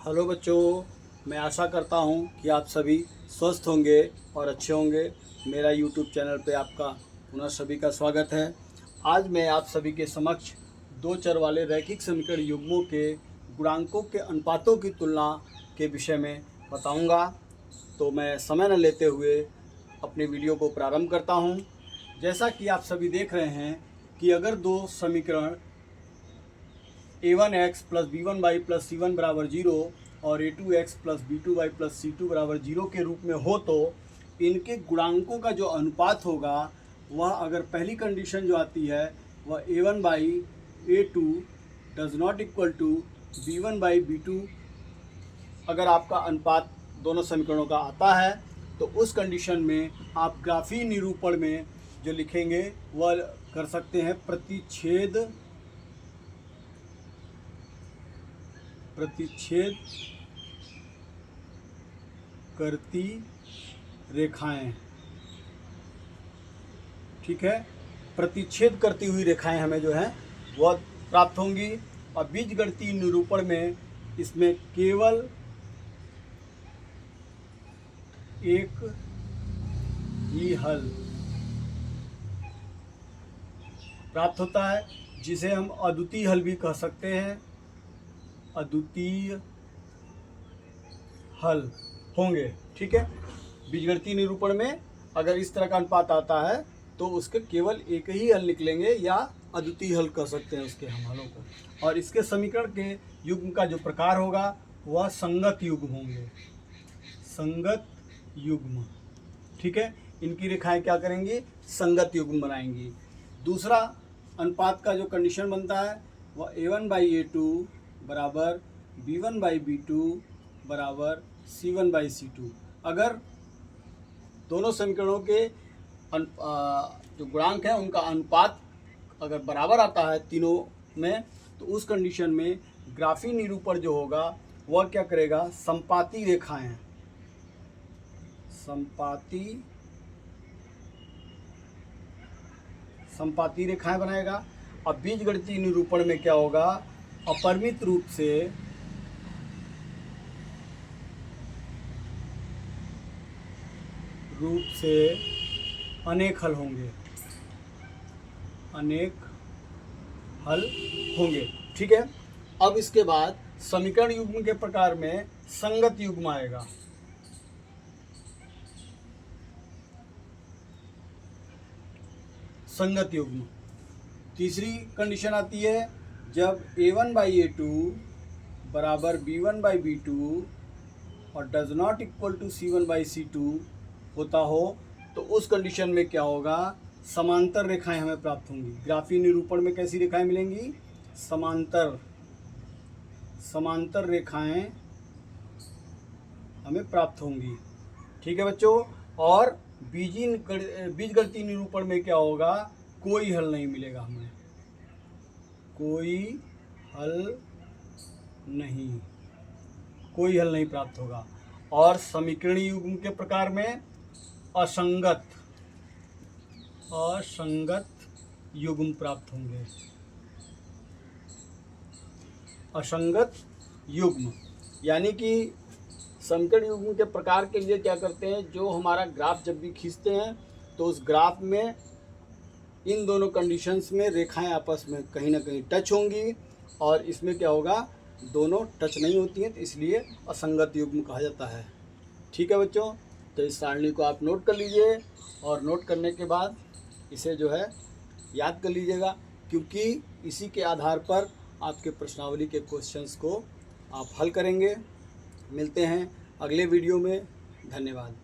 Hello बच्चों, मैं आशा करता हूँ कि आप सभी स्वस्थ होंगे और अच्छे होंगे। मेरा यूट्यूब चैनल पे आपका पुनः सभी का स्वागत है। आज मैं आप सभी के समक्ष दो चर वाले रैखिक समीकरण युग्मों के गुणांकों के अनुपातों की तुलना के विषय में बताऊंगा। तो मैं समय न लेते हुए अपने वीडियो को प्रारंभ करता हूं। जैसा कि आप सभी देख रहे हैं कि अगर दो समीकरण a1x plus b1y plus c1 बराबर 0 और a2x plus b2y plus c2 बराबर 0 के रूप में हो तो इनके गुणांकों का जो अनुपात होगा वह अगर पहली कंडीशन जो आती है वह a1 by a2 does not equal to b1 by b2, अगर आपका अनुपात दोनों समीकरणों का आता है तो उस कंडीशन में आप ग्राफीय निरूपण में जो लिखेंगे वह कर सकते हैं प्रतिच्छेद करती रेखाएं। ठीक है, प्रतिच्छेद करती हुई रेखाएं हमें जो है वह प्राप्त होंगी। और बीजगणितीय निरूपण में इसमें केवल एक ही हल प्राप्त होता है, जिसे हम अद्वितीय हल भी कह सकते हैं। अद्वितीय हल होंगे। ठीक है, बीजगणितीय निरूपण में अगर इस तरह का अनुपात आता है तो उसके केवल एक ही हल निकलेंगे या अद्वितीय हल कह सकते हैं उसके हम हलों को। और इसके समीकरण के युग्म का जो प्रकार होगा वह संगत युग्म होंगे। संगत युग्म। ठीक है, इनकी रेखाएं क्या करेंगी? संगत युग्म बनाएंगी। दूसरा अनुपात का जो कंडीशन बनता है वह a1 बाई a2 बराबर b1 बाई b2 बराबर c1 बाई c2। अगर दोनों समीकरणों के जो गुणांक हैं उनका अनुपात अगर बराबर आता है तीनों में तो उस कंडीशन में ग्राफीय निरूपण जो होगा वह क्या करेगा? संपाती रेखाएं, संपाती रेखाएं बनाएगा। अब बीजगणितीय निरूपण में क्या होगा? अपरिमित रूप से अनेक हल होंगे, ठीक है। अब इसके बाद समीकरण युग्म के प्रकार में संगत युग्म आएगा। संगत युग्म तीसरी कंडीशन आती है जब a1 बाई a2 बराबर b1 बाई b2 और does not equal to c1 by c2 होता हो तो उस कंडीशन में क्या होगा? समांतर रेखाएं हमें प्राप्त होंगी। ग्राफीय निरूपण में कैसी रेखाएं मिलेंगी? समांतर रेखाएं हमें प्राप्त होंगी। ठीक है बच्चों। और बीजगणितीय निरूपण में क्या होगा? कोई हल नहीं मिलेगा हमें, कोई हल नहीं प्राप्त होगा। और समीकरणीय युग्म के प्रकार में असंगत युग्म प्राप्त होंगे। असंगत युग्म यानी कि समीकरण युग्म के प्रकार के लिए क्या करते हैं? जो हमारा ग्राफ जब भी खींचते हैं तो उस ग्राफ में इन दोनों कंडीशंस में रेखाएं आपस में कहीं ना कहीं टच होंगी और इसमें क्या होगा? दोनों टच नहीं होती हैं, तो इसलिए असंगत युग्म कहा जाता है। ठीक है बच्चों, तो इस सारणी को आप नोट कर लीजिए और नोट करने के बाद इसे जो है याद कर लीजिएगा, क्योंकि इसी के आधार पर आपके प्रश्नावली के क्वेश्चंस को आप हल करेंगे। मिलते हैं अगले वीडियो में। धन्यवाद।